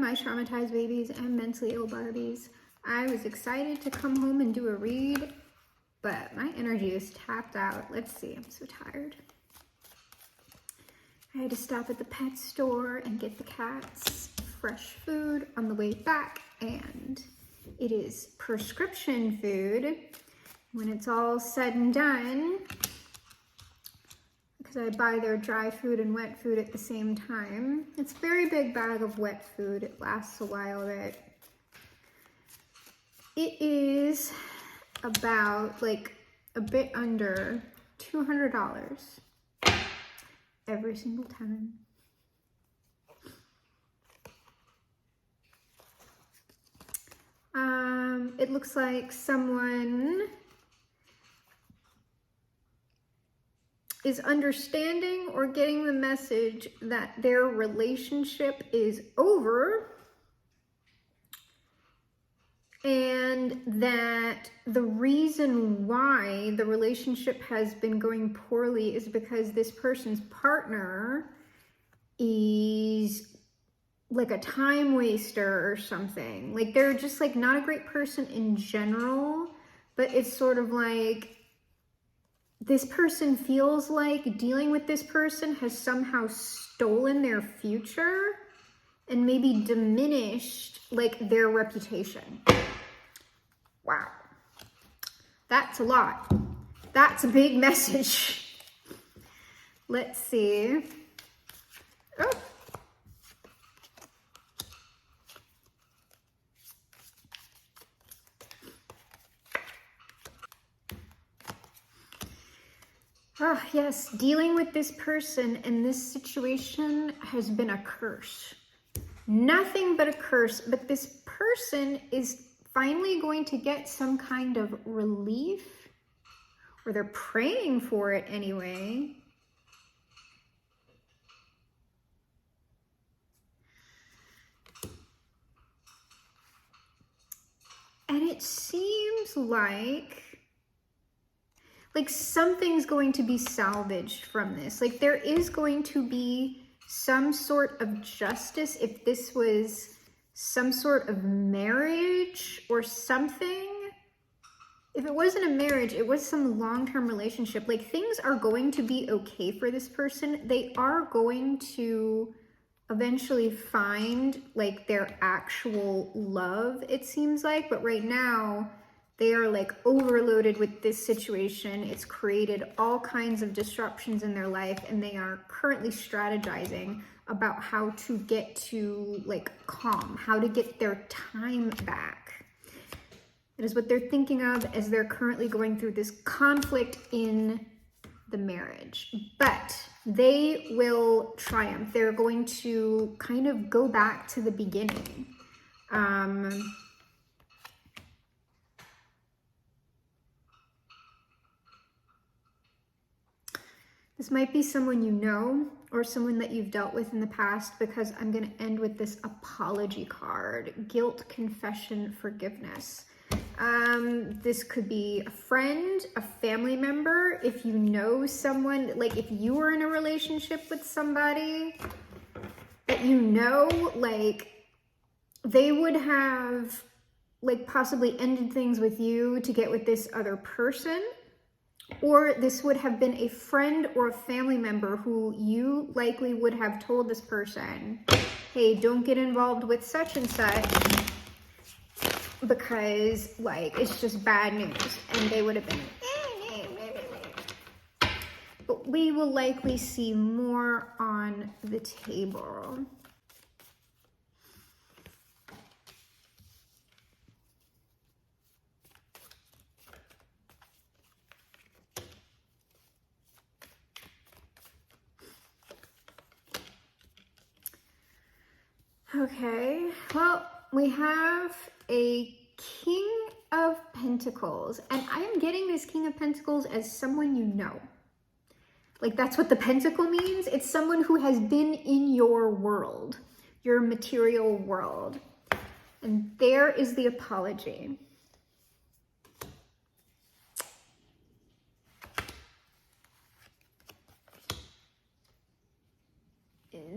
my traumatized babies and mentally ill Barbies. I was excited to come home and do a read, but my energy is tapped out. Let's see, I'm so tired. I had to stop at the pet store and get the cats fresh food on the way back, and it is prescription food. When it's all said and done, because I buy their dry food and wet food at the same time. It's a very big bag of wet food. It lasts a while. It is about like a bit under $200 every single time. It looks like someone is understanding or getting the message that their relationship is over, and that the reason why the relationship has been going poorly is because this person's partner is like a time waster or something. Like they're just like not a great person in general, but it's sort of like this person feels like dealing with this person has somehow stolen their future and maybe diminished like their reputation. Wow. That's a lot. That's a big message. Let's see. Oh. Ah, yes, dealing with this person and this situation has been a curse. Nothing but a curse, but this person is finally going to get some kind of relief, or they're praying for it anyway. And it seems like something's going to be salvaged from this. Like there is going to be some sort of justice if this was some sort of marriage or something. If it wasn't a marriage, it was some long-term relationship. Like things are going to be okay for this person. They are going to eventually find like their actual love, it seems like. But right now, they are like overloaded with this situation. It's created all kinds of disruptions in their life, and they are currently strategizing about how to get to like calm, how to get their time back. It is what they're thinking of as they're currently going through this conflict in the marriage. But they will triumph. They're going to kind of go back to the beginning. This might be someone you know or someone that you've dealt with in the past, because I'm going to end with this apology card. Guilt, confession, forgiveness. This could be a friend, a family member. If you know someone, like if you were in a relationship with somebody that you know, like they would have like possibly ended things with you to get with this other person. Or this would have been a friend or a family member who you likely would have told this person, hey, don't get involved with such and such, because like it's just bad news. And they would have been, but we will likely see more on the table. Okay, well, we have a King of Pentacles, and I am getting this King of Pentacles as someone you know. Like that's what the pentacle means. It's someone who has been in your world, your material world. And there is the apology.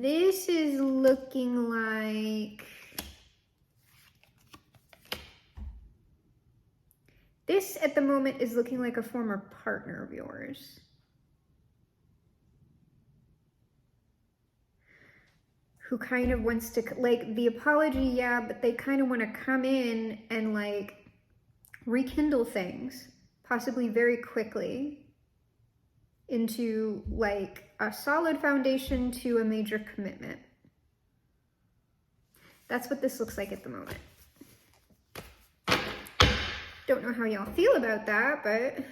This is looking like this at the moment is looking like a former partner of yours. Who kind of wants to, like, the apology, yeah, but they kind of want to come in and like rekindle things, possibly very quickly, into like a solid foundation to a major commitment. That's what this looks like at the moment. Don't know how y'all feel about that, but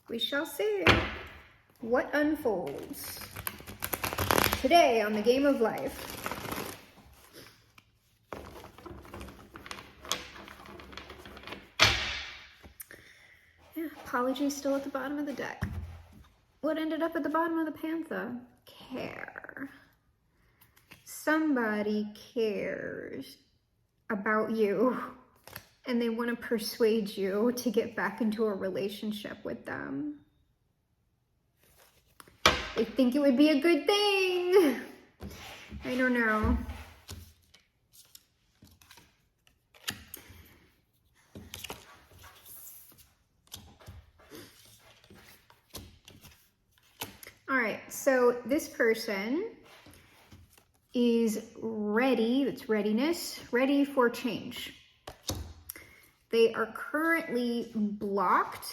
we shall see what unfolds today on the Game of Life. Yeah, apology still at the bottom of the deck. What ended up at the bottom of the Panther? Care. Somebody cares about you and they want to persuade you to get back into a relationship with them. They think it would be a good thing. I don't know. All right, so this person is ready, that's readiness, ready for change. They are currently blocked,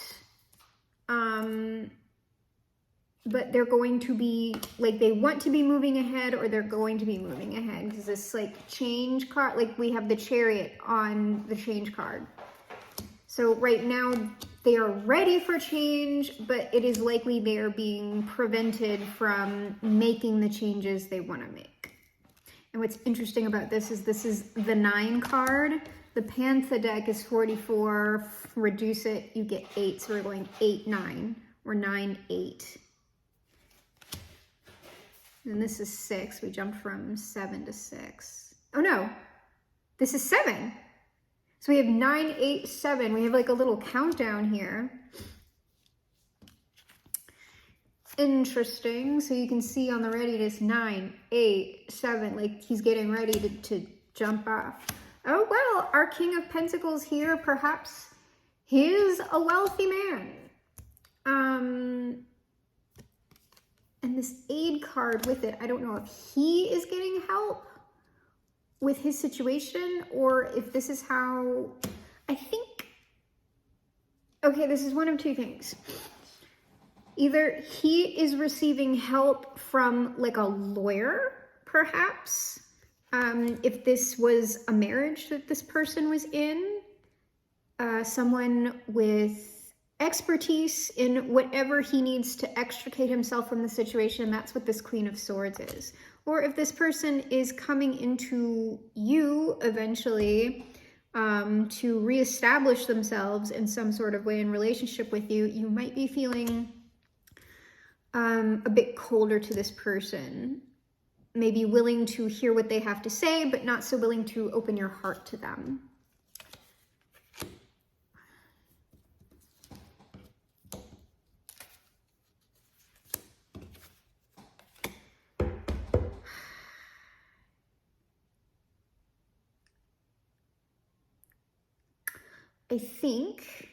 but they're going to be, like, they want to be moving ahead, or they're going to be moving ahead. Because this, like, change card, like, we have the Chariot on the change card. So right now, they are ready for change, but it is likely they are being prevented from making the changes they want to make. And what's interesting about this is the 9 card. The Panther deck is 44. Reduce it, you get 8. So we're going 8, 9, or 9, 8. And this is 6. We jumped from 7 to 6. Oh no, this is 7. So we have 9, 8, 7. We have like a little countdown here. Interesting. So you can see on the readiness 9, 8, 7. Like he's getting ready to jump off. Oh, well, our King of Pentacles here, perhaps he is a wealthy man. And this aid card with it, I don't know if he is getting help with his situation, or if this is how, I think, okay, this is one of two things. Either he is receiving help from like a lawyer, perhaps, if this was a marriage that this person was in, someone with expertise in whatever he needs to extricate himself from the situation. That's what this Queen of Swords is. Or if this person is coming into you eventually to reestablish themselves in some sort of way in relationship with you, you might be feeling a bit colder to this person. Maybe willing to hear what they have to say, but not so willing to open your heart to them. I think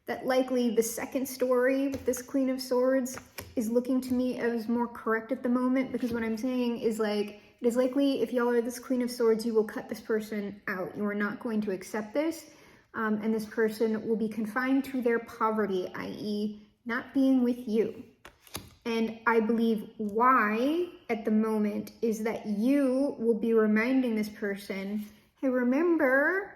that likely the second story with this Queen of Swords is looking to me as more correct at the moment, because what I'm saying is, like, it is likely if y'all are this Queen of Swords, you will cut this person out. You are not going to accept this, and this person will be confined to their poverty, i.e. not being with you. And I believe why at the moment is that you will be reminding this person, hey, remember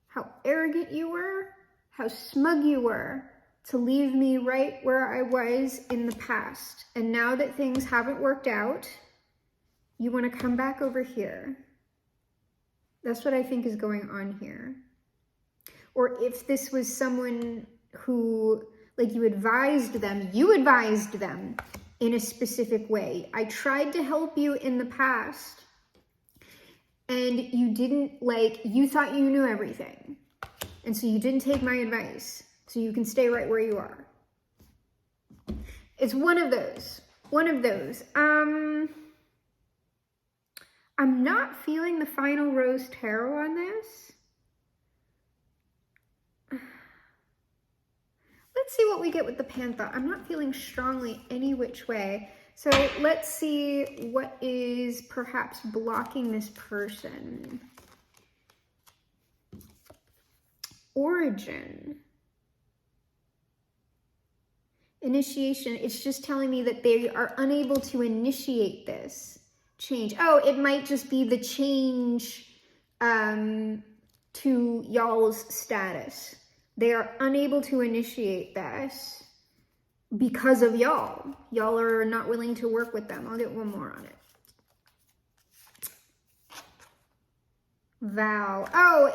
how arrogant you were? How smug you were to leave me right where I was in the past. And now that things haven't worked out, you want to come back over here. That's what I think is going on here. Or if this was someone who, like, you advised them in a specific way. I tried to help you in the past, and you didn't, like, you thought you knew everything. And so you didn't take my advice. So you can stay right where you are. It's one of those. I'm not feeling the final rose tarot on this. let's see what we get with the panther. I'm not feeling strongly any which way. So let's see what is perhaps blocking this person. Origin. Initiation. It's just telling me that they are unable to initiate this change. Oh, it might just be the change to y'all's status. They are unable to initiate this because of y'all. Y'all are not willing to work with them. I'll get one more on it. Vow. Oh,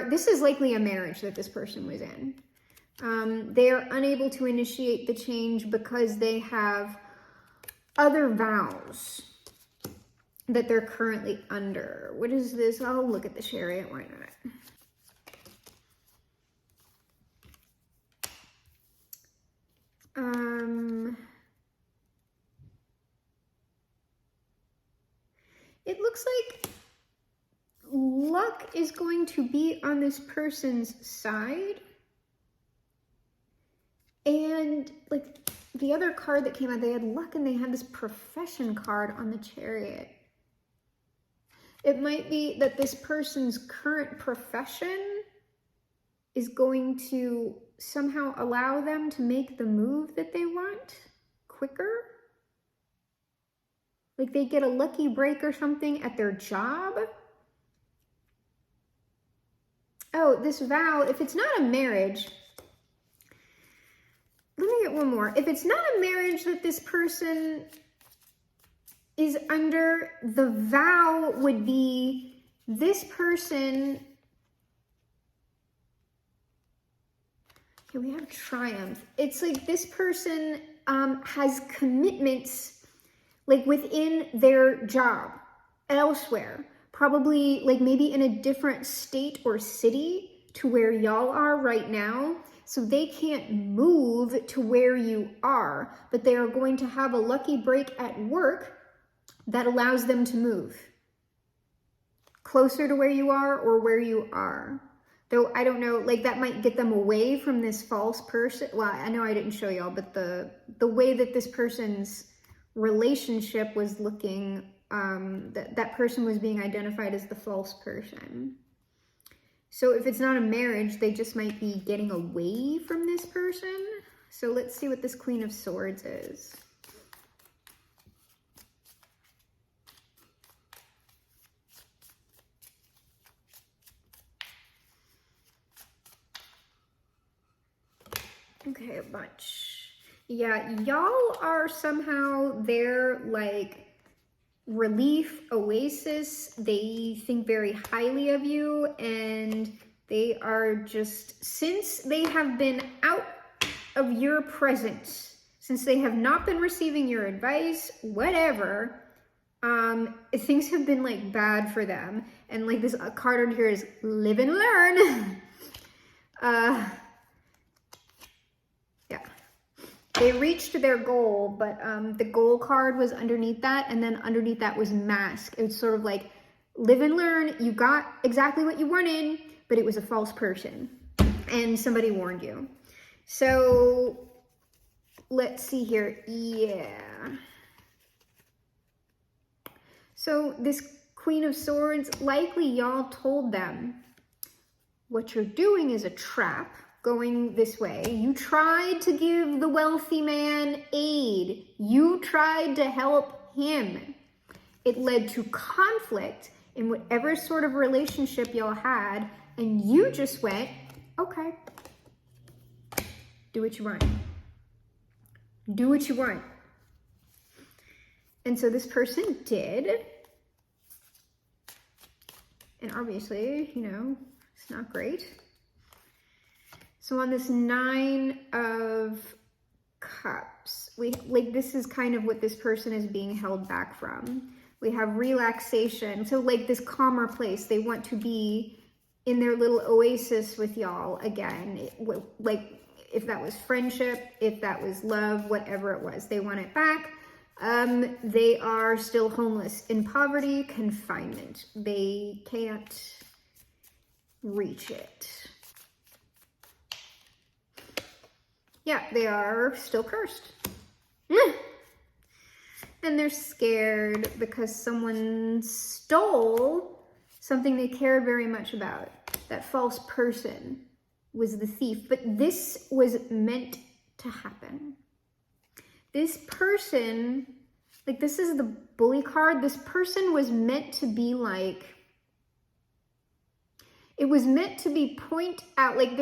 this is likely a marriage that this person was in. They are unable to initiate the change because they have other vows that they're currently under. What is this? I'll look at the chariot. Why not? It looks like luck is going to be on this person's side. And like the other card that came out, they had luck and they had this profession card on the chariot. It might be that this person's current profession is going to somehow allow them to make the move that they want quicker. Like they get a lucky break or something at their job. Oh, this vow, if it's not a marriage, let me get one more. If it's not a marriage that this person is under, the vow would be this person. Okay, we have triumph. It's like this person has commitments like within their job elsewhere, probably like maybe in a different state or city to where y'all are right now. So they can't move to where you are, but they are going to have a lucky break at work that allows them to move closer to where you are or where you are. Though I don't know, like that might get them away from this false person. Well, I know I didn't show y'all, but the way that this person's relationship was looking, that person was being identified as the false person. So if it's not a marriage, they just might be getting away from this person. So let's see what this Queen of Swords is. Okay, a bunch. Yeah, y'all are somehow their like relief oasis. They think very highly of you, and they are just, since they have been out of your presence, since they have not been receiving your advice, whatever, things have been like bad for them. And like this card on here is live and learn. Yeah. They reached their goal, but the goal card was underneath that, and then underneath that was mask. It was sort of like, live and learn, you got exactly what you wanted, but it was a false person, and somebody warned you. So, let's see here, yeah. So, this Queen of Swords, likely y'all told them, what you're doing is a trap, going this way. You tried to give the wealthy man aid. You tried to help him. It led to conflict in whatever sort of relationship y'all had, and you just went, okay, do what you want. Do what you want. And so this person did. And obviously, you know, it's not great. So on this 9 of Cups, this is kind of what this person is being held back from. We have relaxation. So like this calmer place, they want to be in their little oasis with y'all again. Like if that was friendship, if that was love, whatever it was, they want it back. They are still homeless, in poverty, confinement. They can't reach it. Yeah, they are still cursed. And they're scared because someone stole something they cared very much about. That false person was the thief. But this was meant to happen. This person, like, this is the bully card. This person was meant to be like, it was meant to be point out, like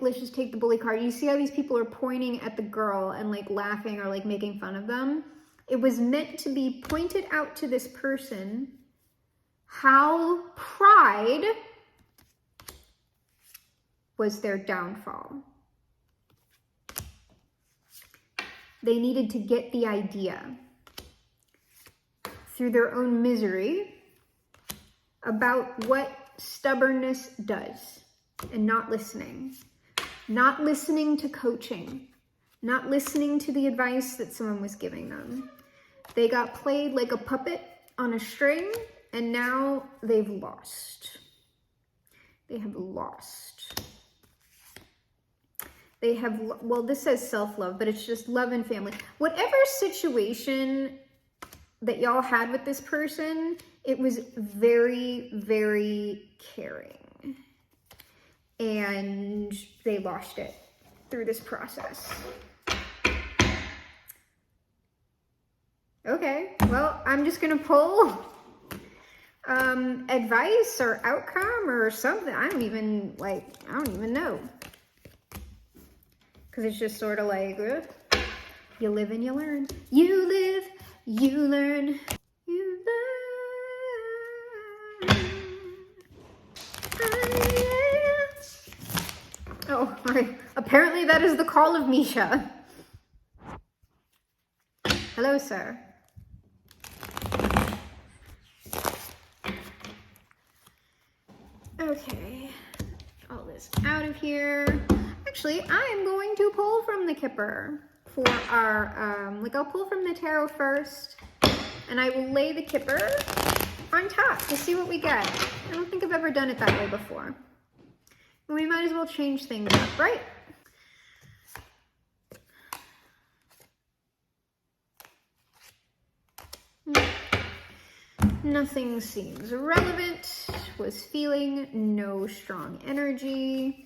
let's just take the bully card. You see how these people are pointing at the girl and like laughing or like making fun of them? It was meant to be pointed out to this person how pride was their downfall. They needed to get the idea through their own misery about what stubbornness does, and not listening to coaching, not listening to the advice that someone was giving them. They got played like a puppet on a string, and now they've lost. They have lost. They have, well, this says self-love, but it's just love and family. Whatever situation that y'all had with this person, it was very, very caring. And they lost it through this process. Okay, well, I'm just gonna pull advice or outcome or something. I don't even know. Because it's just sort of like, you live and you learn. You live, you learn, you learn. Oh, apparently that is the call of Misha. Hello, sir. Okay, all this out of here. Actually, I am going to pull from the Kipper for our, I'll pull from the tarot first, and I will lay the Kipper on top to see what we get. I don't think I've ever done it that way before. We might as well change things up, right? Nothing seems relevant. Was feeling no strong energy.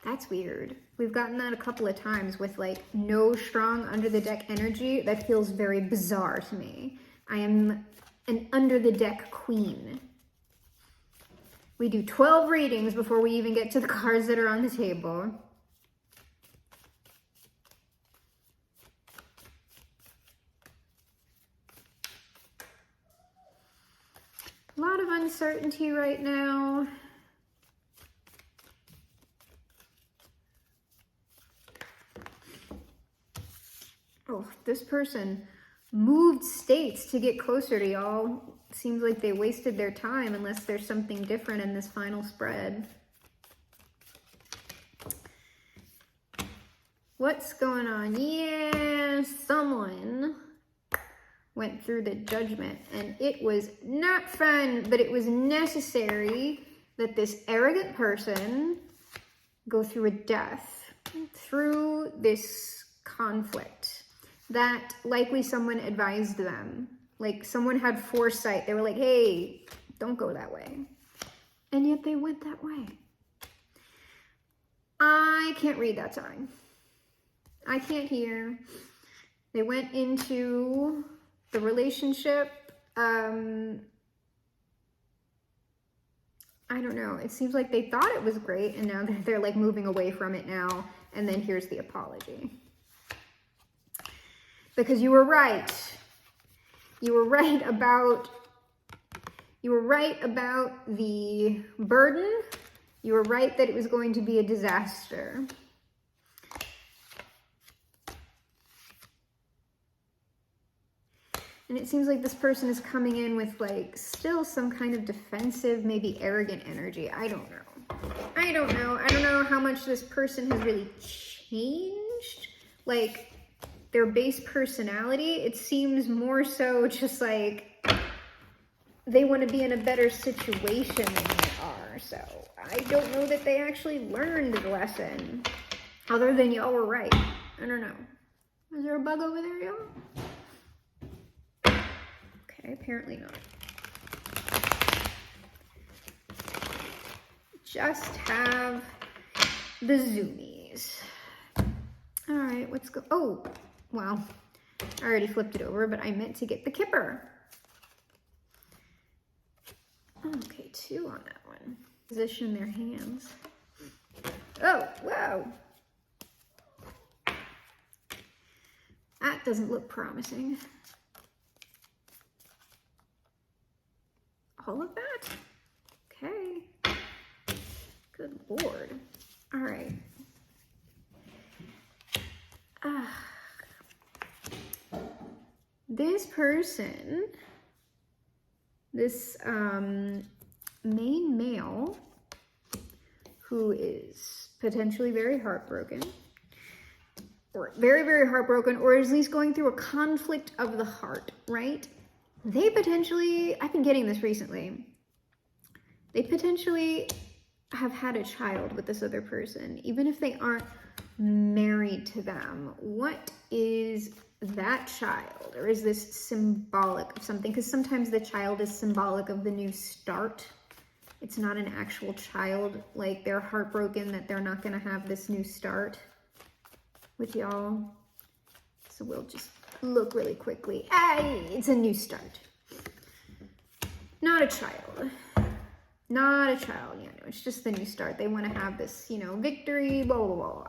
That's weird. We've gotten that a couple of times with like no strong under the deck energy. That feels very bizarre to me. I am an under the deck queen. We do 12 readings before we even get to the cards that are on the table. A lot of uncertainty right now. Oh, this person moved states to get closer to y'all. Seems like they wasted their time unless there's something different in this final spread. What's going on? Yeah, someone went through the judgment and it was not fun, but it was necessary that this arrogant person go through a death, through this conflict that likely someone advised them. Like someone had foresight. They were like, hey, don't go that way. And yet they went that way. I can't read that sign. I can't hear. They went into the relationship. I don't know. It seems like they thought it was great and now they're like moving away from it now. And then here's the apology. Because you were right. You were right about the burden. You were right that it was going to be a disaster. And it seems like this person is coming in with like still some kind of defensive, maybe arrogant energy. I don't know. I don't know how much this person has really changed. Like their base personality, it seems more so just like they want to be in a better situation than they are. So I don't know that they actually learned the lesson other than y'all were right. I don't know. Is there a bug over there, y'all? Okay, apparently not. Just have the zoomies. All right, let's go. Oh, well, I already flipped it over, but I meant to get the kipper. Okay, 2 on that one. Position their hands. Oh, wow. That doesn't look promising. All of that? Okay. Good Lord. All right. This person, this main male, who is potentially very heartbroken, or very, very heartbroken, or at least going through a conflict of the heart, right? They potentially, I've been getting this recently, they potentially have had a child with this other person, even if they aren't married to them. What is that child? Or is this symbolic of something? Because sometimes the child is symbolic of the new start. It's not an actual child. Like, they're heartbroken that they're not going to have this new start with y'all. So we'll just look really quickly. It's a new start. Not a child. Not a child. Yeah, no, it's just the new start. They want to have this, you know, victory, blah, blah, blah, blah.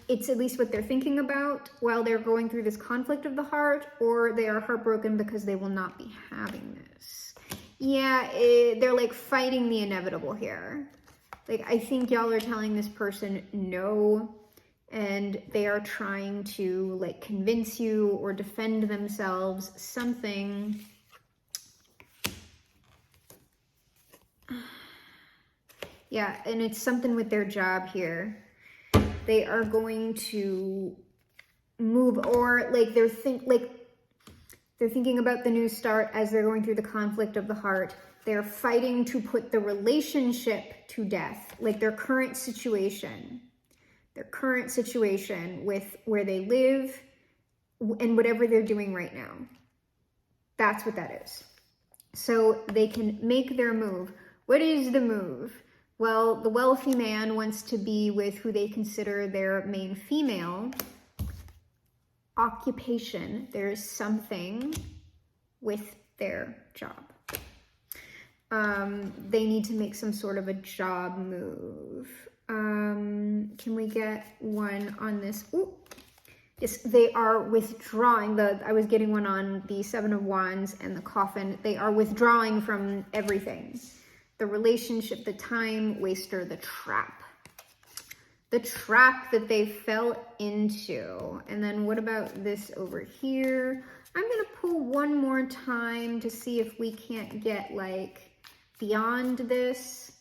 It's at least what they're thinking about while they're going through this conflict of the heart, or they are heartbroken because they will not be having this. Yeah, they're like fighting the inevitable here. Like, I think y'all are telling this person no, and they are trying to like convince you or defend themselves, something. Yeah, and it's something with their job here. They are going to move, or like they're thinking about the new start as they're going through the conflict of the heart. They're fighting to put the relationship to death, like their current situation with where they live and whatever they're doing right now. That's what that is. So they can make their move. What is the move? Well, the wealthy man wants to be with who they consider their main female. Occupation. There's something with their job. They need to make some sort of a job move. Can we get one on this? Ooh. Yes, they are withdrawing. I was getting one on the 7 of Wands and the coffin. They are withdrawing from everything. The relationship, the time waster, the trap. The trap that they fell into. And then what about this over here? I'm going to pull one more time to see if we can't get like beyond this.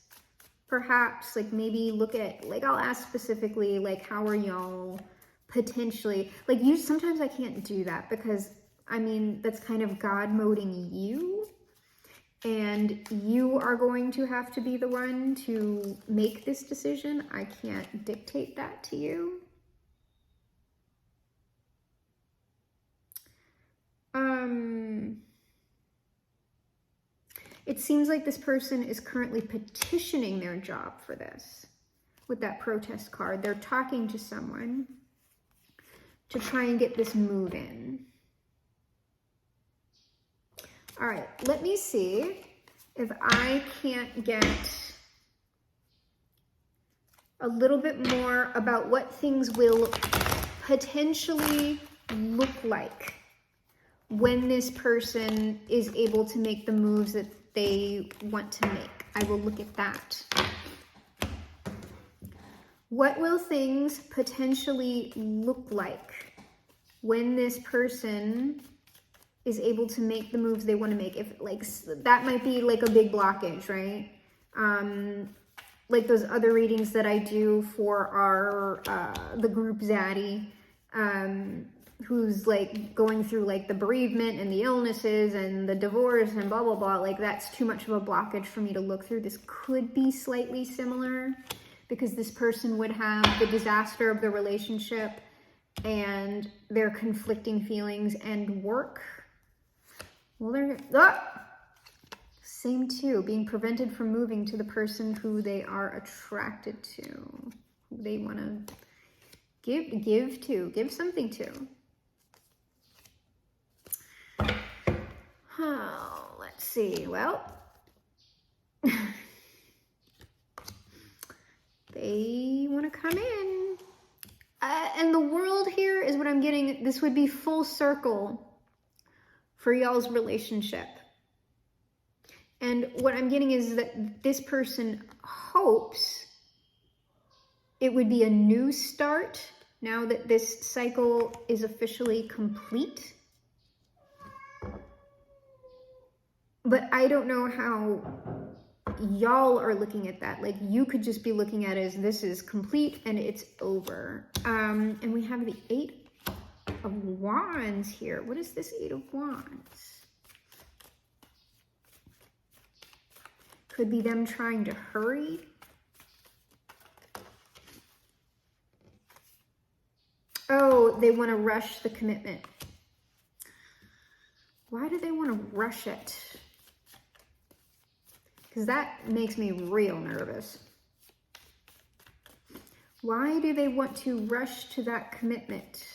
Perhaps like maybe look at, like I'll ask specifically like how are y'all potentially, like sometimes I can't do that because I mean that's kind of God moding you. And you are going to have to be the one to make this decision. I can't dictate that to you. It seems like this person is currently petitioning their job for this with that protest card. They're talking to someone to try and get this move in. All right, let me see if I can't get a little bit more about what things will potentially look like when this person is able to make the moves that they want to make. I will look at that. What will things potentially look like when this person is able to make the moves they want to make? If like that might be like a big blockage, right? Like those other readings that I do for our the group Zaddy, who's like going through like the bereavement and the illnesses and the divorce and blah blah blah. Like that's too much of a blockage for me to look through. This could be slightly similar because this person would have the disaster of the relationship and their conflicting feelings and work. Well, they're same too, being prevented from moving to the person who they are attracted to, who they want to give something to. Oh, let's see. Well, they want to come in. And the world here is what I'm getting. This would be full circle for y'all's relationship. And what I'm getting is that this person hopes it would be a new start now that this cycle is officially complete. But I don't know how y'all are looking at that. Like, you could just be looking at it as this is complete and it's over. And we have the 8 of Wands here. What is this 8 of Wands? Could be them trying to hurry. Oh, they want to rush the commitment. Why do they want to rush it? Because that makes me real nervous. Why do they want to rush to that commitment?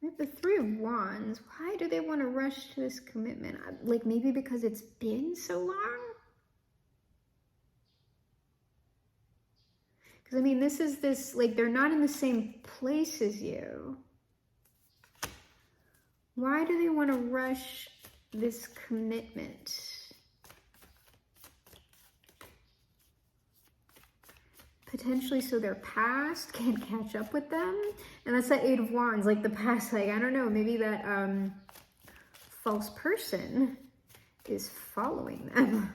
With the 3 of Wands, why do they want to rush to this commitment? Like, maybe because it's been so long? Because, I mean, this, like, they're not in the same place as you. Why do they want to rush this commitment? Potentially so their past can't catch up with them. And that's that 8 of Wands, like the past, like, I don't know, maybe that false person is following them.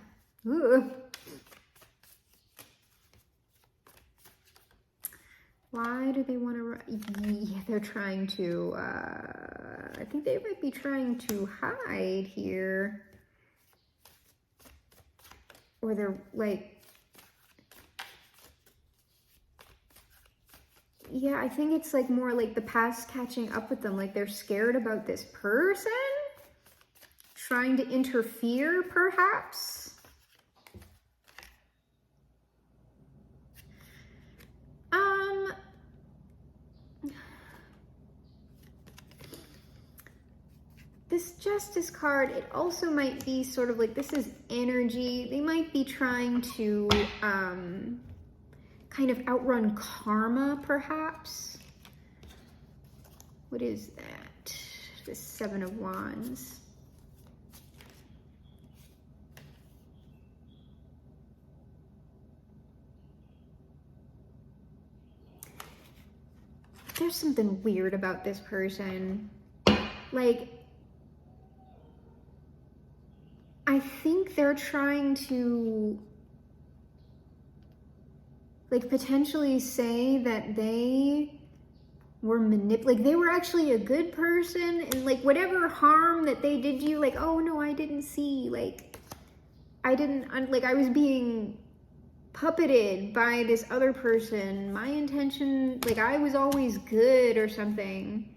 Ooh. Why do they want to, yeah, they're trying to, I think they might be trying to hide here. Or they're like, yeah, I think it's like more like the past catching up with them. Like they're scared about this person trying to interfere, perhaps. This Justice card, it also might be sort of like, this is energy. They might be trying to, kind of outrun karma, perhaps. What is that? The 7 of Wands. There's something weird about this person. Like, I think they're trying to, like, potentially say that they were like they were actually a good person, and like whatever harm that they did to you, like, oh no, I didn't see, like, I didn't, like, I was being puppeted by this other person. My intention, like, I was always good or something.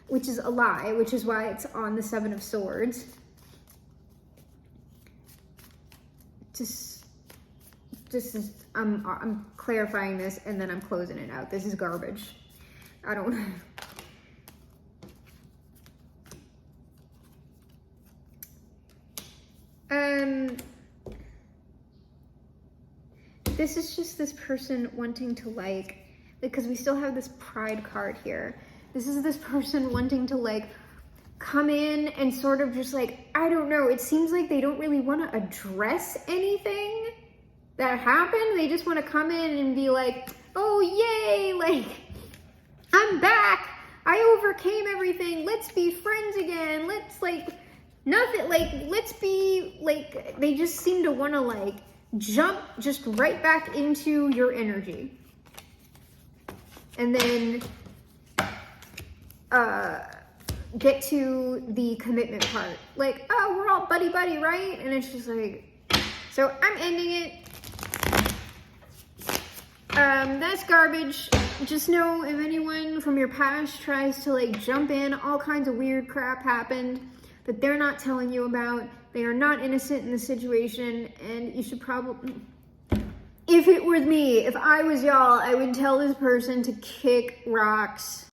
Which is a lie, which is why it's on the 7 of Swords. This is, I'm clarifying this and then I'm closing it out. This is garbage. I don't. This is just this person wanting to, like, because we still have this Pride card here. This is this person wanting to, like, come in and sort of just, like, I don't know, it seems like they don't really want to address anything that happened. They just want to come in and be like, oh yay, like, I'm back, I overcame everything, let's be friends again, let's, like, nothing, like, let's be, like, they just seem to want to, like, jump just right back into your energy. and then get to the commitment part. Like, oh, we're all buddy-buddy, right? And it's just like, so I'm ending it. That's garbage. Just know if anyone from your past tries to like jump in, all kinds of weird crap happened that they're not telling you about. They are not innocent in the situation, and you should probably, if it was me, if I was y'all, I would tell this person to kick rocks.